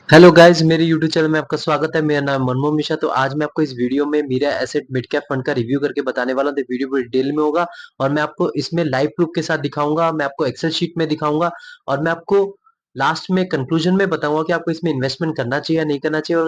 Hello guys, मेरे YouTube channel में आपका स्वागत है। मेरा नाम मनमोहन मिश्रा। तो आज मैं आपको इस वीडियो में Mirae asset mid cap fund का रिव्यू करके बताने वाला हूं। तो वीडियो पूरी डिटेल में होगा और मैं आपको इसमें लाइव प्रूफ के साथ दिखाऊंगा। मैं आपको एक्सेल शीट में दिखाऊंगा और मैं आपको लास्ट में कंक्लूजन में बताऊंगा कि आपको इसमें इन्वेस्टमेंट करना चाहिए या नहीं करना चाहिए,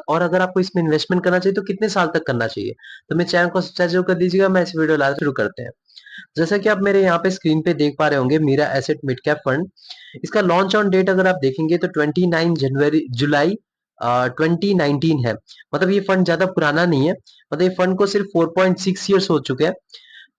और अगर आपको इसमें इन्वेस्टमेंट करना चाहिए तो कितने साल तक करना चाहिए। तो मेरे चैनल को सब्सक्राइब जरूर कर दीजिएगा। मैं इस वीडियो लास्ट शुरू करते हैं। जैसा कि आप मेरे यहाँ पे स्क्रीन पे देख पा रहे होंगे, Mirae asset mid cap fund, इसका लॉन्च ऑन डेट अगर आप देखेंगे तो 29 जुलाई 2019 है। मतलब ये फंड ज्यादा पुराना नहीं है। मतलब ये फंड को सिर्फ 4.6 ईयर्स हो चुके हैं।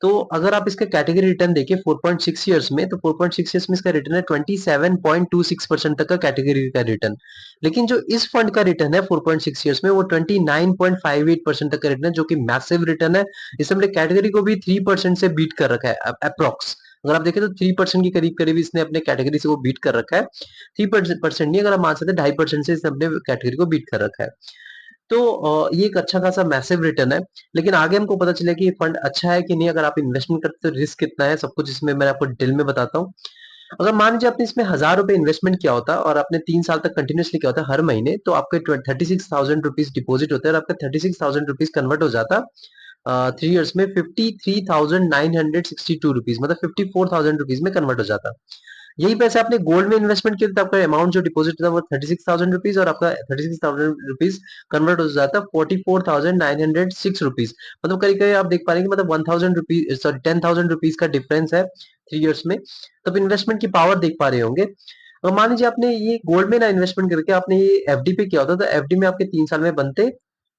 तो अगर आप इसका कैटेगरी रिटर्न देखिए 4.6 ईयर्स में, तो 4.6 ईयर्स में इसका रिटर्न है 27.26% तक का कैटेगरी का रिटर्न। लेकिन जो इस फंड का रिटर्न है 4.6 ईयर्स में, वो 29.58% तक का रिटर्न है, जो कि मैसिव रिटर्न है। इसने अपने कैटेगरी को भी 3% से बीट कर रखा है अप्रोक्स। अगर आप देखें तो 3% के करीब करीब इसने अपने कैटेगरी से वो बीट कर रखा है। 3% नहीं, अगर आप मान सकते हैं 2.5% से इसने अपने कैटेगरी को बीट कर रखा है। तो ये एक अच्छा खासा मैसिव रिटर्न है। लेकिन आगे हमको पता चला कि ये फंड अच्छा है कि नहीं। अगर आप इन्वेस्टमेंट करते हो तो रिस्क कितना है, सब कुछ इसमें मैं आपको डिटेल में बताता हूँ। अगर मान लीजिए आपने इसमें 1,000 रुपए इन्वेस्टमेंट किया होता और आपने 3 साल तक कंटिन्यूसली किया होता हर महीने, तो आपके 36,000 रुपीज डिपॉजिट होते हैं और आपका 36,000 रुपीज कन्वर्ट हो जाता 3 इयर्स में 53,962 रुपीज, मतलब 54,000 रुपीज में कन्वर्ट हो जाता। यही पैसे आपने गोल्ड में इन्वेस्टमेंट किया तो आपका अमाउंट जो डिपॉजिट था वो 36,000 रुपीज, और आपका 36,000 रुपीज कन्वर्ट हो जाता 44,906 रुपीज। मतलब करीब करीब आप देख पा रहे हैं कि मतलब 1,000 रुपीज, सॉरी 10,000 रुपीज का डिफरेंस है 3 इयर्स में। तब इन्वेस्टमेंट की पावर देख पा रहे होंगे। और मान लीजिए आपने ये गोल्ड में ना इन्वेस्टमेंट करके आपने ये एफडी पे किया होता, तो एफडी में आपके 3 साल में बनते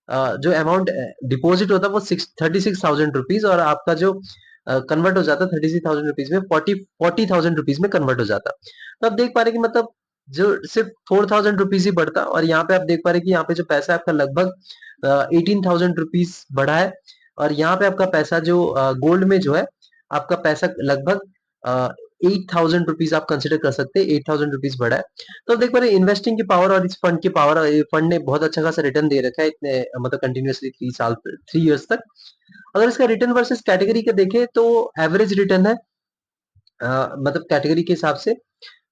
जो अमाउंट डिपॉजिट होता वो 36,000 रुपीज, और आपका जो कन्वर्ट हो जाता 36,000 रुपीज में 40,000 रुपीज में कन्वर्ट हो जाता। तो आप देख पा रहे हैं कि मतलब जो सिर्फ 4,000 रुपीज ही बढ़ता, और यहाँ पे आप देख पा रहे हैं कि यहाँ पे जो पैसा है आपका लगभग 18,000 रुपीज बढ़ा है। और यहाँ पे आपका पैसा जो गोल्ड में जो है, आपका पैसा लगभग 8,000 रुपीज आप कंसिडर कर सकते हैं, 8,000 रुपीज बढ़ा है। तो आप देख पा रहे हैं इन्वेस्टिंग की पावर और इस फंड की पावर। ये फंड ने बहुत अच्छा खासा रिटर्न दे रखा है इतने, मतलब कंटिन्यूअसली 3 साल 3 इयर्स तक। अगर इसका रिटर्न वर्सेस कैटेगरी का देखें तो एवरेज रिटर्न है, मतलब कैटेगरी के हिसाब से।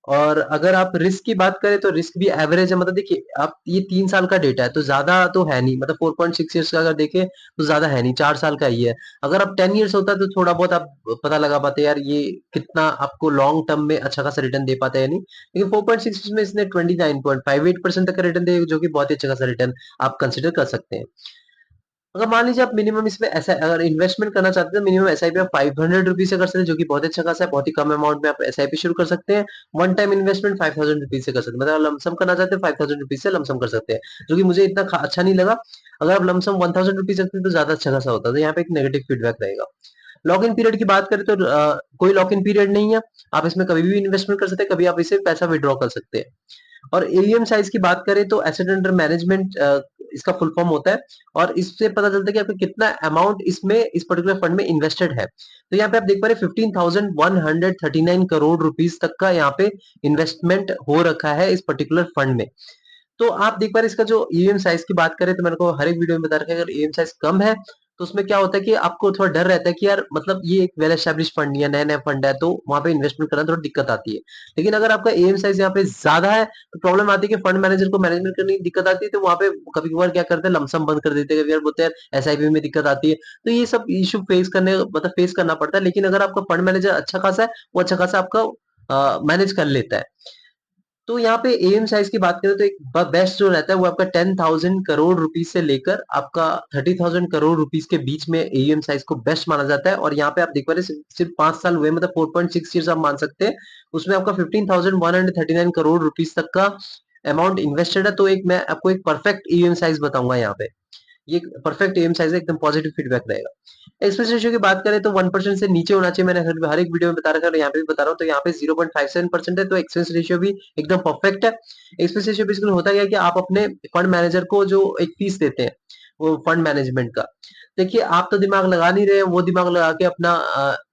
और अगर आप रिस्क की बात करें तो रिस्क भी एवरेज है। मतलब देखिए आप, ये 3 साल का डेटा है तो ज्यादा तो है नहीं। मतलब 4.6 ईयर्स का अगर देखें तो ज्यादा है नहीं, 4 साल का ही है। अगर आप 10 ईयर्स होता तो थोड़ा बहुत आप पता लगा पाते यार ये कितना आपको लॉन्ग टर्म में अच्छा खासा रिटर्न दे पाता है या नहीं। लेकिन 4.6 में इसने 29.58% तक का रिटर्न दे, जो कि बहुत ही अच्छा खासा रिटर्न आप कंसिडर कर सकते हैं। अगर मान लीजिए आप मिनिमम इसमें ऐसा अगर इन्वेस्टमेंट करना चाहते हैं तो मिनिमम एसआईपी आप 500 रुपीज से कर सकते हैं, जो कि बहुत अच्छा खासा है। बहुत ही कम अमाउंट में आप एसआईपी शुरू कर सकते हैं। वन टाइम इन्वेस्टमेंट 5,000 रुपीज से कर सकते हैं। मतलब लमसम करना चाहते हैं 5,000 रुपीज से लमसम कर सकते हैं, जो कि मुझे इतना अच्छा नहीं लगा। अगर आप लमसम 1,000 रुपीज रखते हैं तो ज्यादा अच्छा खासा होता है। तो यहाँ पे एक नेगेटिव फीडबैक रहेगा। लॉक इन पीरियड की बात करें तो कोई लॉक इन पीरियड नहीं है। आप इसमें कभी भी इन्वेस्टमेंट कर सकते हैं, कभी आप इसे पैसा विड्रॉ कर सकते हैं। और एलियम साइज की बात करें तो एसेट अंडर मैनेजमेंट इसका फुल फॉर्म होता है। और इससे पता चलता है कि आपका कितना अमाउंट इसमें इस पर्टिकुलर फंड में इन्वेस्टेड है। तो यहाँ पे आप देख पा रहे 15,139 करोड़ रुपीज तक का यहाँ पे इन्वेस्टमेंट हो रखा है इस पर्टिकुलर फंड में। तो आप देख पा रहे हैं इसका जो ईएम साइज की बात करें तो मैंने को हर एक वीडियो में बता रखा है, अगर ईएम साइज कम है तो उसमें क्या होता है कि आपको थोड़ा डर रहता है कि यार मतलब ये एक वेल एस्टेब्लिश फंड या नया नया फंड है, तो वहां पे इन्वेस्टमेंट करना थोड़ा दिक्कत आती है। लेकिन अगर आपका एम साइज यहाँ पे ज्यादा है तो प्रॉब्लम आती है कि फंड मैनेजर को मैनेजमेंट करने की दिक्कत आती है। तो वहां पे कभी कभार क्या करते हैं, लमसम बंद कर देते हैं, कभी बोलते हैं एसआईपी में दिक्कत आती है। तो ये सब इशू फेस करना पड़ता है। लेकिन अगर आपका फंड मैनेजर अच्छा खासा है, वो अच्छा खासा आपका मैनेज कर लेता है। तो यहाँ पे एम साइज की बात करें तो एक बेस्ट जो रहता है वो आपका 10,000 करोड़ रुपीज से लेकर आपका 30,000 करोड़ रुपीज के बीच में एम साइज को बेस्ट माना जाता है। और यहाँ पे आप देख पा रहे हैं सिर्फ 5 साल हुए, मतलब 4.6 ईयर्स आप मान सकते हैं। उसमें आपका 15,139 करोड़ रुपीज तक का अमाउंट इन्वेस्टेड है। तो एक मैं आपको एक परफेक्ट ईएम साइज बताऊंगा यहाँ पे। ये परफेक्ट एम साइज है, एकदम पॉजिटिव फीडबैक रहेगा। एक्सपेंस रेशियो की बात करें तो 1% से नीचे होना चाहिए। मैंने हर एक वीडियो में बता रखा है, यहाँ पे भी बता रहा हूँ। तो यहाँ पे 0.57% है, तो एक्सपेंस रेशियो भी एकदम परफेक्ट है। एक्सपेंस रेशियो बेसिकली होता क्या है कि आप अपने फंड मैनेजर को जो एक फीस देते हैं वो फंड मैनेजमेंट का, देखिए आप तो दिमाग लगा नहीं रहे हैं, वो दिमाग लगा के अपना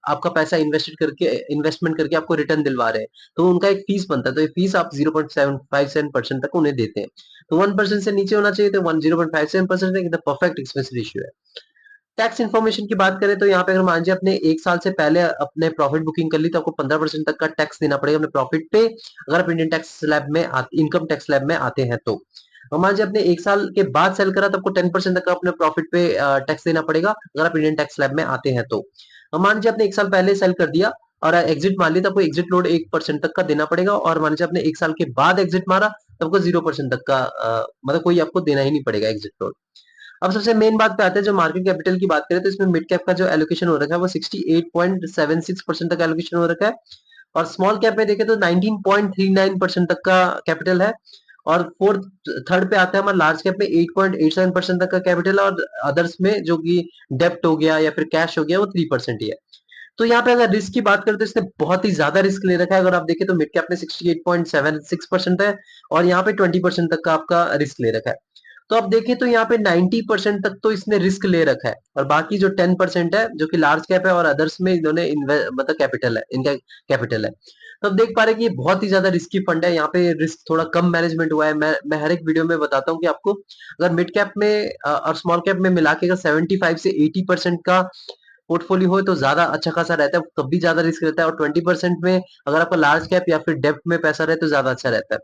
आपका पैसा इन्वेस्टमेंट करके आपको रिटर्न दिलवा रहे हैं। तो उनका एक फीस बनता है, तो ये फीस आप 0.757% तक उन्हें देते हैं। तो 1% से नीचे होना चाहिए, तो 10.57% एकदम परफेक्ट एक्सपेंस रेशियो है। टैक्स इन्फॉर्मेशन की बात करें तो यहाँ पे अगर मान लीजिए आपने 1 साल से पहले अपने प्रॉफिट बुकिंग कर ली तो आपको 15% तक का टैक्स देना पड़ेगा अपने प्रॉफिट पे, अगर आप इंडियन टैक्स स्लैब में इनकम टैक्स स्लैब में आते हैं तो। और मान लीजिए आपने 1 साल के बाद सेल करा तो आपको 10% तक का अपने प्रॉफिट पे टैक्स देना पड़ेगा, अगर आप इंडियन टैक्स स्लैब में आते हैं तो। और मान लीजिए आपने 1 साल पहले सेल कर दिया और एग्जिट मार लिया तो आपको एग्जिट लोड 1% तक का देना पड़ेगा, और मान लीजिए आपने 1 साल के बाद एग्जिट मारा तो आपको 0% तक का मतलब कोई आपको देना ही नहीं पड़ेगा एग्जिट लोड। अब सबसे मेन बात पे आते हैं, जो मार्केट कैपिटल की बात करें तो इसमें मिड कैप का जो एलोकेशन हो रखा है वो 68.76% तक एलोकेशन हो रखा है, और स्मॉल कैप में देखें तो 19.39% तक का कैपिटल है, और फोर्थ थर्ड पे आता है हमारा लार्ज कैप में 8.87% तक का कैपिटल है, और अदर्स में जो कि डेप्ट हो गया या फिर कैश हो गया वो 3% ही है। तो यहाँ पे अगर रिस्क की बात करें तो इसने बहुत ही ज्यादा रिस्क ले रखा है। अगर आप देखें तो मिड कैप में 68.76% है, और यहाँ पे 20% तक का आपका रिस्क ले रखा है। तो आप देखें तो यहाँ पे 90% तक तो इसने रिस्क ले रखा है, और बाकी जो 10% है जो कि लार्ज कैप है और अदर्स में इन्होंने मतलब कैपिटल है, इनका कैपिटल है। तो आप देख पा रहे हैं कि ये बहुत ही ज्यादा रिस्की फंड है, यहाँ पे रिस्क थोड़ा कम मैनेजमेंट हुआ है। मैं हर एक वीडियो में बताता हूँ कि आपको अगर मिड कैप में और स्मॉल कैप में मिला के अगर 75 से 80% का पोर्टफोलियो हो तो ज्यादा अच्छा खासा रहता है, तब भी ज्यादा रिस्क रहता है, और 20% में अगर आपका लार्ज कैप या फिर डेप्ट में पैसा रहे तो ज्यादा अच्छा रहता है।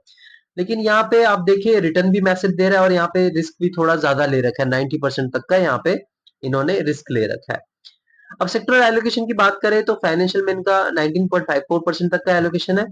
लेकिन यहाँ पे आप देखिए रिटर्न भी मैसिव दे रहा है, और यहाँ पे रिस्क भी थोड़ा ज्यादा ले रखा है, 90% तक का यहाँ पे इन्होंने रिस्क ले रखा है। अब सेक्टरल एलोकेशन की बात करें तो फाइनेंशियल में इनका 19.54% तक का एलोकेशन है।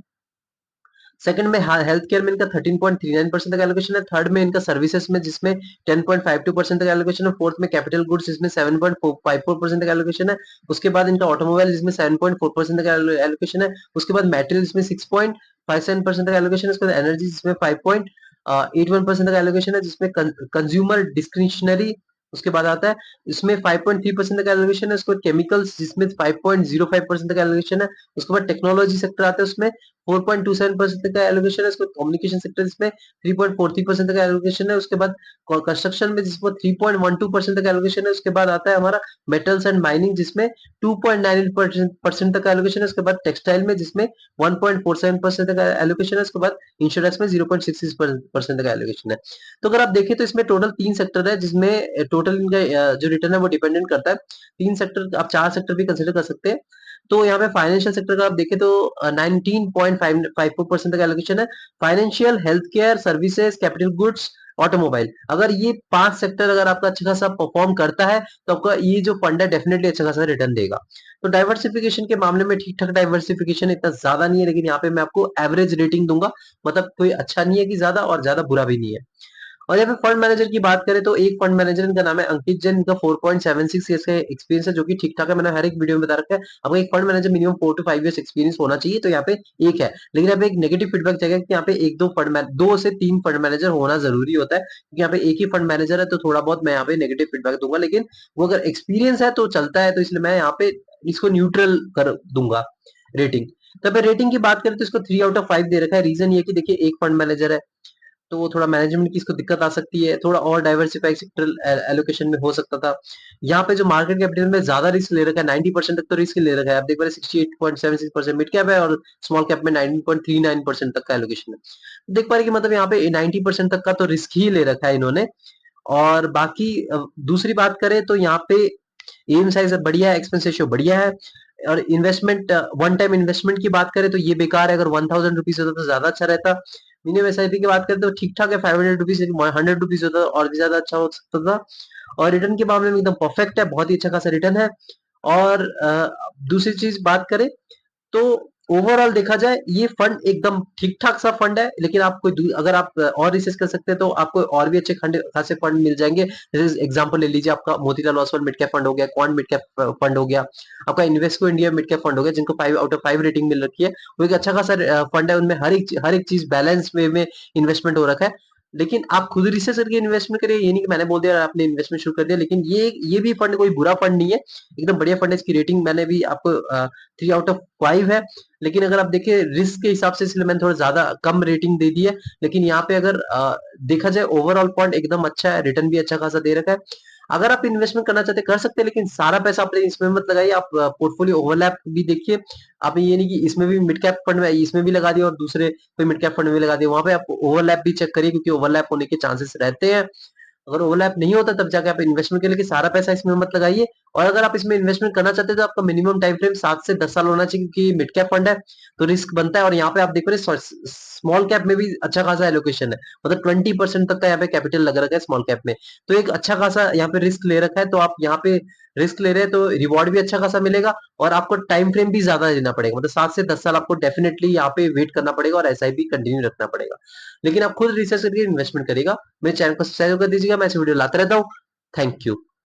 सेकंड में हेल्थ केयर में इनका 13.39% तक एलोकेशन है। थर्ड में इनका सर्विसेज में जिसमें 10.52% तक एलोकेशन है। फोर्थ में कैपिटल गुड्स जिसमें 7.54% तक एलोकेशन है। उसके बाद इनका ऑटोमोबाइल जिसमें 7.4% तक एलोकेशन है। उसके बाद मेटल जिसमें 6.57% तक एलोकेशन है। उसके बाद एनर्जी जिसमें 5.81% तक एलोकेशन है, जिसमें कंज्यूमर डिस्क्रिशनरी उसके बाद आता है, इसमें 5.3% तक एलोकेशन है। उसके बाद केमिकल्स जिसमें 5.05% तक एलोकेशन है। उसके बाद टेक्नोलॉजी सेक्टर आता है, उसमें 4.27% का एलोकेशन है। उसके बाद कम्युनिकेशन सेक्टर जिसमें 3.43% का एलोकेशन है। उसके बाद कंस्ट्रक्शन में जिसमें 3.12% का एलोकेशन है। उसके बाद आता है हमारा मेटल्स एंड माइनिंग जिसमें 2.98% तक का एलोकेशन है। उसके बाद टेक्सटाइल में जिसमें 1.47% का एलोकेशन है। उसके बाद इंश्योरेंस में 0.66% का एलोकेशन है। तो अगर आप देखें तो इसमें टोटल 3 सेक्टर है, जिसमें टोटल इनका जो रिटर्न है वो डिपेंडेंट करता है। 3 सेक्टर, आप 4 सेक्टर भी कंसिडर कर सकते हैं। तो यहाँ पे फाइनेंशियल सेक्टर का आप देखें तो 19.54% तक एलोकेशन है। Financial, health care, services, capital goods, automobile, अगर ये 5 सेक्टर अगर आपका अच्छा खासा परफॉर्म करता है तो आपका ये जो फंड है डेफिनेटली अच्छा खासा रिटर्न देगा। तो डाइवर्सिफिकेशन के मामले में ठीक ठाक डाइवर्सिफिकेशन, इतना ज्यादा नहीं है, लेकिन यहाँ पे मैं आपको एवरेज रेटिंग दूंगा, मतलब कोई अच्छा नहीं है कि ज्यादा और ज्यादा बुरा भी नहीं है। और यहाँ पे फंड मैनेजर की बात करें तो एक फंड मैनेजर इनका नाम है अंकित जैन, इनका 4.76 ईयर्स का एक्सपीरियंस है, जो कि ठीक ठाक है। मैंने हर एक वीडियो में बता रखा है आपको एक fund manager minimum 4 to 5 years experience होना चाहिए, तो यहाँ पे एक है। लेकिन यहाँ पे एक नेगेटिव फीडबैक चाहिए कि यहाँ पे एक दो से तीन फंड मैनेजर होना जरूरी होता है, क्योंकि यहाँ पे एक ही फंड मैनेजर है तो थोड़ा बहुत मैं यहाँ पे नेगेटिव फीडबैक दूंगा, लेकिन वो अगर एक्सपीरियंस है तो चलता है, तो इसलिए मैं यहाँ पे इसको न्यूट्रल कर दूंगा रेटिंग। तो यहाँ पे रेटिंग की बात करें तो इसको 3 out of 5 दे रखा है। रीजन ये कि देखिए एक फंड मैनेजर है तो वो थोड़ा मैनेजमेंट की इसको दिक्कत आ सकती है, थोड़ा और डाइवर्सिफाइड सेक्टरल एलोकेशन में हो सकता था। यहाँ पे जो मार्केट कैपिटल में ज्यादा रिस्क ले रखा है, 90% तक तो रिस्क ले रखा है। आप देख पा रहे 68.76% मिड कैप है, और स्मॉल कैप में 19.39% तक का एलोकेशन है। देख पा रहे कि मतलब यहाँ पे 90% तक का तो रिस्क ही ले रखा है इन्होंने। और बाकी दूसरी बात करें तो यहाँ पे एम साइज बढ़िया है, एक्सपेंस रेशियो बढ़िया है, और इन्वेस्टमेंट वन टाइम इन्वेस्टमेंट की बात करें तो ये बेकार है। अगर 1000 रुपीज होता तो ज्यादा अच्छा रहता। मिनिमम एसआईपी की बात करें तो ठीक ठाक है, 500 रुपीज, 100 रुपीज होता और भी ज्यादा अच्छा हो सकता था। और रिटर्न के मामले में एकदम परफेक्ट है, बहुत ही अच्छा खासा रिटर्न है। और दूसरी चीज बात करें तो ओवरऑल देखा जाए ये फंड एकदम ठीक ठाक सा फंड है, लेकिन आप अगर आप और रिसर्च कर सकते हैं तो आपको और भी अच्छे खासे फंड मिल जाएंगे। जैसे एग्जांपल ले लीजिए, आपका Motilal Oswal mid cap fund हो गया, क्वांट मिड कैप फंड हो गया, आपका Invesco India mid cap fund हो गया, जिनको 5 out of 5 रेटिंग मिल रखी है। वो एक अच्छा खासा फंड है, उनमें हर एक चीज बैलेंस वे में इन्वेस्टमेंट हो रखा है। लेकिन आप खुद रिसर्च करके इन्वेस्टमेंट करिए, ये नहीं कि मैंने बोल दिया आपने इन्वेस्टमेंट शुरू कर दिया। लेकिन ये भी फंड कोई बुरा फंड नहीं है, एकदम बढ़िया फंड है। इसकी रेटिंग मैंने भी आपको 3 out of 5 है। लेकिन अगर आप देखिए रिस्क के हिसाब से, इसलिए मैंने थोड़ा ज्यादा कम रेटिंग दे दी है। लेकिन यहाँ पे अगर देखा जाए ओवरऑल फंड एकदम अच्छा है, रिटर्न भी अच्छा खासा दे रखा है। अगर आप इन्वेस्टमेंट करना चाहते कर सकते हैं, लेकिन सारा पैसा अपने इसमें मत लगाइए। आप पोर्टफोलियो ओवरलैप भी देखिए। आप ये नहीं कि इसमें भी मिड कैप फंड में इसमें भी लगा दिया और दूसरे कोई मिड कैप फंड में लगा दिया, वहां पे आप ओवरलैप भी चेक करिए, क्योंकि ओवरलैप होने के चांसेस रहते हैं। अगर ओवरलैप नहीं होता तब जाके आप इन्वेस्टमेंट के लिए सारा पैसा इसमें मत लगाइए। और अगर आप इसमें इन्वेस्टमेंट करना चाहते हैं तो आपका मिनिमम टाइम फ्रेम 7 से 10 साल होना चाहिए, क्योंकि मिड कैप फंड है तो रिस्क बनता है। और यहाँ पे आप देख रहे हैं स्मॉल कैप में भी अच्छा खासा एलोकेशन है, मतलब 20% तक का यहाँ पे कैपिटल लग रखा है स्मॉल कैप में। तो एक अच्छा खासा यहाँ पे रिस्क ले रखा है, तो आप यहाँ पे रिस्क ले रहे हैं तो रिवॉर्ड भी अच्छा खासा मिलेगा। और आपको टाइम फ्रेम भी ज्यादा देना पड़ेगा, मतलब 7 से 10 साल आपको डेफिनेटली यहाँ पे वेट करना पड़ेगा और एसआईपी कंटिन्यू रखना पड़ेगा। लेकिन आप खुद रिसर्च करके इन्वेस्टमेंट करिएगा। मेरे चैनल को सब्सक्राइब कर दीजिएगा, मैं ऐसे वीडियो लाता रहता हूँ। Thank you.